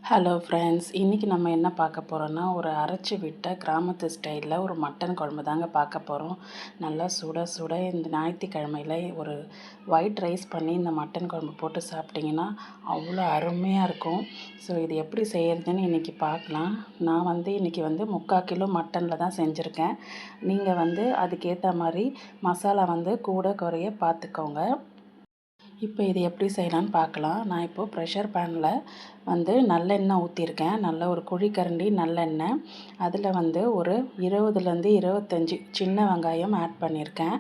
Hello friends, இன்றைக்கி நம்ம என்ன பார்க்க போகிறோன்னா, ஒரு அரைச்சி விட்ட கிராமத்து ஸ்டைலில் ஒரு மட்டன் குழம்பு தாங்க பார்க்க போகிறோம். நல்லா சுட சுட இந்த ஞாயிற்றுக்கிழமையில் ஒரு ஒயிட் ரைஸ் பண்ணி இந்த மட்டன் குழம்பு போட்டு சாப்பிட்டிங்கன்னா அவ்வளோ அருமையாக இருக்கும். ஸோ இது எப்படி செய்கிறதுன்னு இன்றைக்கி பார்க்கலாம். நான் இன்றைக்கி 3/4 கிலோ மட்டனில் தான் செஞ்சுருக்கேன். நீங்கள் அதுக்கேற்ற மாதிரி மசாலா கூட குறைய பார்த்துக்கோங்க. இப்போ இது எப்படி செய்யலான்னு பார்க்கலாம். நான் இப்போது ப்ரெஷர் பேனில் நல்லெண்ணெய் ஊற்றிருக்கேன். நல்ல ஒரு குழிக்கரண்டி நல்லெண்ணெய். அதில் ஒரு 20லேருந்து 25 சின்ன வெங்காயம் ஆட் பண்ணியிருக்கேன்.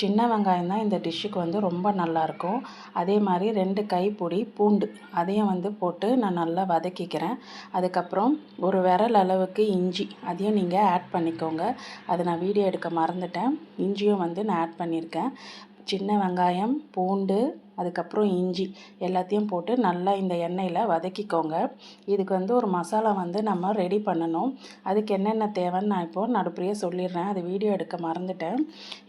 சின்ன வெங்காயம் தான் இந்த டிஷ்ஷுக்கு ரொம்ப நல்லாயிருக்கும். அதே மாதிரி 2 கைப்பிடி பூண்டு அதையும் போட்டு நான் நல்லா வதக்கிக்கிறேன். அதுக்கப்புறம் ஒரு விரல் அளவுக்கு இஞ்சி அதையும் நீங்கள் ஆட் பண்ணிக்கோங்க. அதை நான் வீடியோ எடுக்க மறந்துட்டேன். இஞ்சியும் நான் ஆட் பண்ணியிருக்கேன். சின்ன வெங்காயம், பூண்டு, அதுக்கப்புறம் இஞ்சி எல்லாத்தையும் போட்டு நல்லா இந்த எண்ணெயில் வதக்கிக்கோங்க. இதுக்கு ஒரு மசாலா நம்ம ரெடி பண்ணணும். அதுக்கு என்னென்ன தேவைன்னு நான் இப்போது நடுப்புறையே சொல்லிடுறேன். அது வீடியோ எடுக்க மறந்துட்டேன்.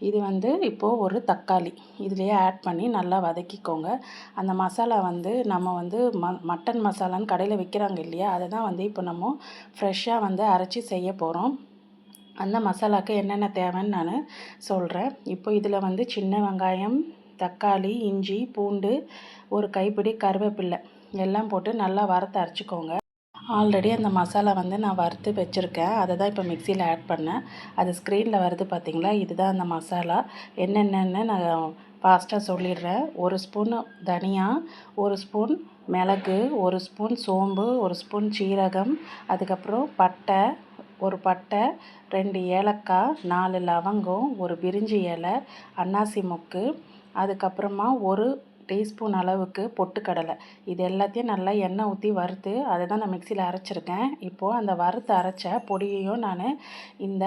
இது இப்போது ஒரு தக்காளி இதுலேயே ஆட் பண்ணி நல்லா வதக்கிக்கோங்க. அந்த மசாலா நம்ம மட்டன் மசாலான்னு கடையில் விற்கிறாங்க இல்லையா, அதை தான் இப்போ நம்ம ஃப்ரெஷ்ஷாக அரைச்சி செய்ய போகிறோம். அந்த மசாலாவுக்கு என்னென்ன தேவைன்னு நான் சொல்கிறேன். இப்போ இதில் சின்ன வெங்காயம், தக்காளி, இஞ்சி, பூண்டு, ஒரு கைப்பிடி கருவேப்பில்லை எல்லாம் போட்டு நல்லா வறுத்து அரைச்சிக்கோங்க. ஆல்ரெடி அந்த மசாலா நான் வறுத்து வச்சுருக்கேன். அதை தான் இப்போ மிக்சியில் ஆட் பண்ணேன். அது ஸ்க்ரீனில் வருது பார்த்தீங்களா, இதுதான் அந்த மசாலா. என்னென்னு நான் ஃபாஸ்ட்டாக சொல்லிடுறேன். 1 ஸ்பூன் தனியா, 1 ஸ்பூன் மிளகு, 1 ஸ்பூன் சோம்பு, 1 ஸ்பூன் சீரகம், அதுக்கப்புறம் பட்டை, 2 ஏலக்காய், 4 லவங்கம், 1 பிரிஞ்சி இலை, அன்னாசி மொக்கு, அதுக்கப்புறமா 1 டீஸ்பூன் அளவுக்கு பொட்டுக்கடலை. இது எல்லாத்தையும் நல்லா எண்ணெய் ஊற்றி வறுத்து அதை தான் நான் மிக்சியில் அரைச்சிருக்கேன். இப்போது அந்த வறுத்து அரைச்ச பொடியையும் நான் இந்த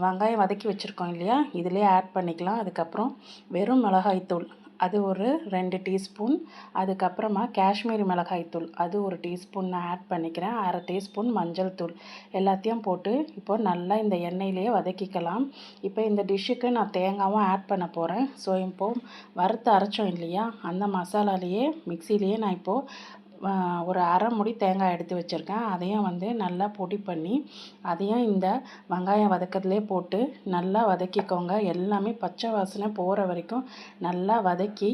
வெங்காயம் வதக்கி வச்சுருக்கோம் இல்லையா, இதிலே ஆட் பண்ணிக்கலாம். அதுக்கப்புறம் வெறும் மிளகாய்த்தூள் அது ஒரு 2 டீஸ்பூன், அதுக்கப்புறமா காஷ்மீரி மிளகாய்த்தூள் அது 1 டீஸ்பூன் நான் ஆட் பண்ணிக்கிறேன். 1/2 டீஸ்பூன் மஞ்சள் தூள் எல்லாத்தையும் போட்டு இப்போ நல்லா இந்த எண்ணெயிலேயே வதக்கிக்கலாம். இப்போ இந்த டிஷ்ஷுக்கு நான் தேங்காயும் ஆட் பண்ண போகிறேன். ஸோ இப்போது வறுத்து அரைச்சோம் இல்லையா, அந்த மசாலாலேயே மிக்சிலேயே நான் இப்போது ஒரு 1/2 மூடி தேங்காய் எடுத்து வச்சுருக்கேன். அதையும் நல்லா பொடி பண்ணி அதையும் இந்த வெங்காயம் வதக்கிறதுலே போட்டு நல்லா வதக்கிக்கோங்க. எல்லாமே பச்சை வாசனை போகிற வரைக்கும் நல்லா வதக்கி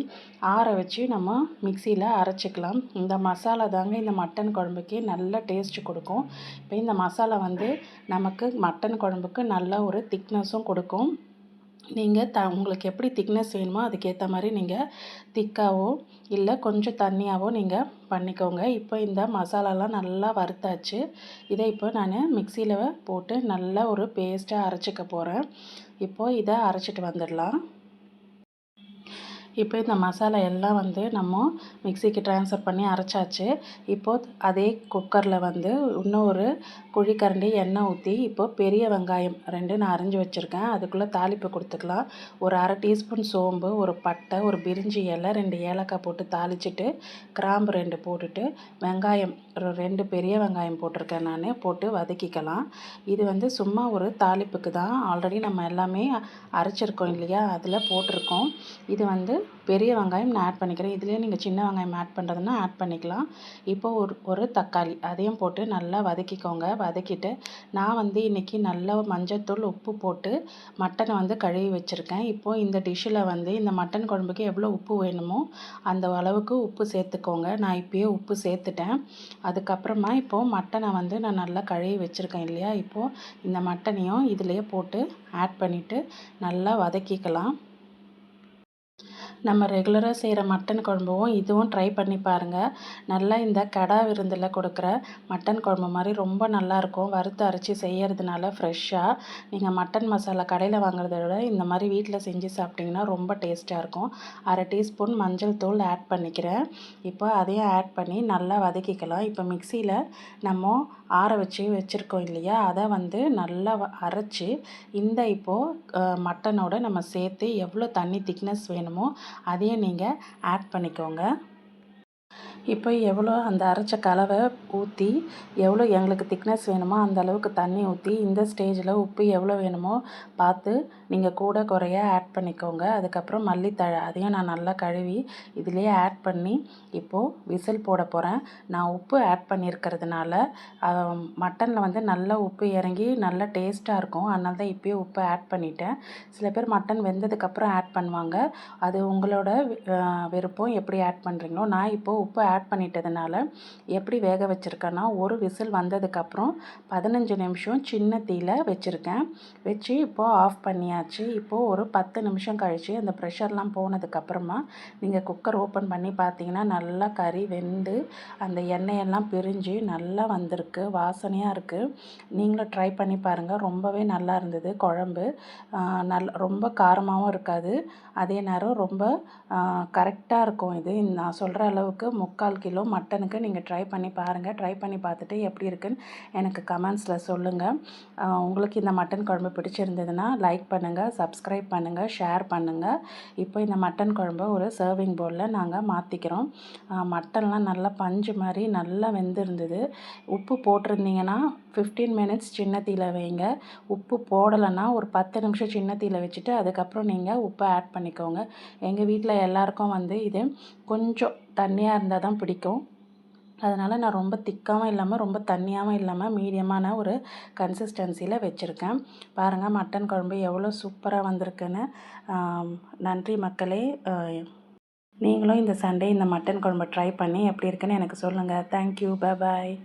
ஆற வச்சு நம்ம மிக்சியில் அரைச்சிக்கலாம். இந்த மசாலா தாங்க இந்த மட்டன் குழம்புக்கு நல்ல டேஸ்ட்டு கொடுக்கும். இப்போ இந்த மசாலா நமக்கு மட்டன் குழம்புக்கு நல்ல ஒரு திக்னஸும் கொடுக்கும். நீங்கள் உங்களுக்கு எப்படி திக்னஸ் வேணுமோ அதுக்கேற்ற மாதிரி நீங்கள் திக்காவோ இல்லை கொஞ்சம் தண்ணியாவோ நீங்கள் பண்ணிக்கோங்க. இப்போ இந்த மசாலாலாம் நல்லா வறுத்தாச்சு. இதை இப்போ நான் மிக்சியில் போட்டு நல்லா ஒரு பேஸ்ட்டாக அரைச்சிக்க போகிறேன். இப்போது இதை அரைச்சிட்டு வந்துடலாம். இப்போ இந்த மசாலா எல்லாம் நம்ம மிக்சிக்கு ட்ரான்ஸ்ஃபர் பண்ணி அரைச்சாச்சு. இப்போது அதே குக்கரில் இன்னும் ஒரு குழிக்கரண்டி எண்ணெய் ஊற்றி இப்போது பெரிய வெங்காயம் 2 நான் அரிஞ்சு வச்சுருக்கேன். அதுக்குள்ளே தாளிப்பு கொடுத்துக்கலாம். ஒரு 1/2 டீஸ்பூன் சோம்பு, ஒரு பட்டை, ஒரு பிரிஞ்சி இலை, 2 ஏலக்காய் போட்டு தாளிச்சிட்டு கிராம்பு 2 போட்டுட்டு வெங்காயம் 2 பெரிய வெங்காயம் போட்டிருக்கேன் நான், போட்டு வதக்கிக்கலாம். இது சும்மா ஒரு தாளிப்புக்கு தான். ஆல்ரெடி நம்ம எல்லாமே அரைச்சிருக்கோம் இல்லையா, அதில் போட்டிருக்கோம். இது பெரிய வெங்காயம் நான் ஆட் பண்ணிக்கிறேன். இதுலேயே நீங்கள் சின்ன வெங்காயம் ஆட் பண்ணுறதுன்னா ஆட் பண்ணிக்கலாம். இப்போது ஒரு தக்காளி அதையும் போட்டு நல்லா வதக்கிக்கோங்க. வதக்கிட்டு நான் இன்றைக்கி நல்லா மஞ்சத்தூள், உப்பு போட்டு மட்டனை கழுவி வச்சுருக்கேன். இப்போது இந்த டிஷ்ஷில் இந்த மட்டன் குழம்புக்கு எவ்வளோ உப்பு வேணுமோ அந்த அளவுக்கு உப்பு சேர்த்துக்கோங்க. நான் இப்போயே உப்பு சேர்த்துட்டேன். அதுக்கப்புறமா இப்போது மட்டனை நான் நல்லா கழுவி வச்சுருக்கேன் இல்லையா, இப்போது இந்த மட்டனையும் இதிலேயே போட்டு ஆட் பண்ணிவிட்டு நல்லா வதக்கிக்கலாம். நம்ம ரெகுலராக செய்கிற மட்டன் குழம்பும் இதுவும் ட்ரை பண்ணி பாருங்கள். நல்லா இந்த கடா விருந்தில் கொடுக்குற மட்டன் குழம்பு மாதிரி ரொம்ப நல்லாயிருக்கும். வறுத்து அரைச்சி செய்கிறதுனால ஃப்ரெஷ்ஷாக நீங்கள் மட்டன் மசாலா கடையில் வாங்குறத விட இந்த மாதிரி வீட்டில் செஞ்சு சாப்பிட்டிங்கன்னா ரொம்ப டேஸ்ட்டாக இருக்கும். 1/2 டீஸ்பூன் மஞ்சள் தூள் ஆட் பண்ணிக்கிறேன். இப்போ அதையும் ஆட் பண்ணி நல்லா வதக்கிக்கலாம். இப்போ மிக்சியில் நம்ம ஆற வச்சுருக்கோம் இல்லையா, அதை நல்லா அரைச்சி இப்போது மட்டனோட நம்ம சேர்த்து எவ்வளோ தண்ணி திக்னஸ் வேணுமோ அதையும் நீங்கள் ஆட் பண்ணிக்கோங்க. இப்போ எவ்வளோ அந்த அரைச்ச கலவை ஊற்றி எவ்வளோ எங்களுக்கு திக்னஸ் வேணுமோ அந்த அளவுக்கு தண்ணி ஊற்றி இந்த ஸ்டேஜில் உப்பு எவ்வளோ வேணுமோ பார்த்து நீங்கள் கூட குறைய ஆட் பண்ணிக்கோங்க. அதுக்கப்புறம் மல்லித்தழை அதையும் நான் நல்லா கழுவி இதிலேயே ஆட் பண்ணி இப்போது விசில் போட போகிறேன். நான் உப்பு ஆட் பண்ணியிருக்கிறதுனால மட்டனில் வந்து நல்லா உப்பு இறங்கி நல்லா டேஸ்ட்டாக இருக்கும். அதனால தான் இப்போயே உப்பு ஆட் பண்ணிட்டேன். சில பேர் மட்டன் வெந்ததுக்கப்புறம் ஆட் பண்ணுவாங்க. அது உங்களோட விருப்பம் எப்படி ஆட் பண்ணுறீங்களோ. நான் இப்போது உப்பு ஆட் பண்ணிட்டதுனால எப்படி வேக வச்சுருக்கேன்னா, ஒரு விசில் வந்ததுக்கப்புறம் 15 நிமிஷம் சின்ன தீயில வச்சுருக்கேன். வச்சு இப்போது ஆஃப் பண்ணியாச்சு. இப்போது ஒரு 10 நிமிஷம் கழித்து அந்த ப்ரெஷர்லாம் போனதுக்கப்புறமா நீங்கள் குக்கர் ஓப்பன் பண்ணி பார்த்தீங்கன்னா நல்லா கறி வெந்து அந்த எண்ணெயெல்லாம் பிரிஞ்சு நல்லா வந்திருக்கு. வாசனையாக இருக்குது. நீங்களும் ட்ரை பண்ணி பாருங்கள். ரொம்பவே நல்லா இருந்தது குழம்பு. ரொம்ப காரமாகவும் இருக்காது. அதே நேரம் ரொம்ப கரெக்டாக இருக்கும். இது நான் சொல்கிற அளவுக்கு 3/4 கிலோ மட்டனுக்கு நீங்கள் ட்ரை பண்ணி பாருங்கள். ட்ரை பண்ணி பார்த்துட்டு எப்படி இருக்குன்னு எனக்கு கமெண்ட்ஸில் சொல்லுங்கள். உங்களுக்கு இந்த மட்டன் குழம்பு பிடிச்சிருந்ததுன்னா லைக் பண்ணுங்கள், சப்ஸ்கிரைப் பண்ணுங்கள், ஷேர் பண்ணுங்கள். இப்போ இந்த மட்டன் குழம்பு ஒரு சர்விங் பவுலில் நாங்கள் மாற்றிக்கிறோம். மட்டன்லாம் நல்லா பஞ்சு மாதிரி நல்லா வெந்திருந்தது. உப்பு போட்டிருந்தீங்கன்னா 15 மினிட்ஸ் சின்ன தீயில வைங்க. உப்பு போடலைன்னா ஒரு 10 நிமிஷம் சின்ன தீயில வச்சுட்டு அதுக்கப்புறம் நீங்கள் உப்பை ஆட் பண்ணிக்கோங்க. எங்கள் வீட்டில் எல்லாருக்கும் வந்து இது கொஞ்சம் தண்ணியாக இருந்தால் தான் பிடிக்கும். அதனால் நான் ரொம்ப திக்காகவும் இல்லாமல் ரொம்ப தண்ணியாகவும் இல்லாமல் மீடியமான ஒரு கன்சிஸ்டன்சியில் வச்சுருக்கேன். பாருங்கள் மட்டன் குழம்பு எவ்வளோ சூப்பராக வந்திருக்குன்னு. நன்றி மக்களே. நீங்களும் இந்த சண்டே இந்த மட்டன் குழம்பு ட்ரை பண்ணி எப்படி இருக்குன்னு எனக்கு சொல்லுங்கள். தேங்க்யூ. பாய்.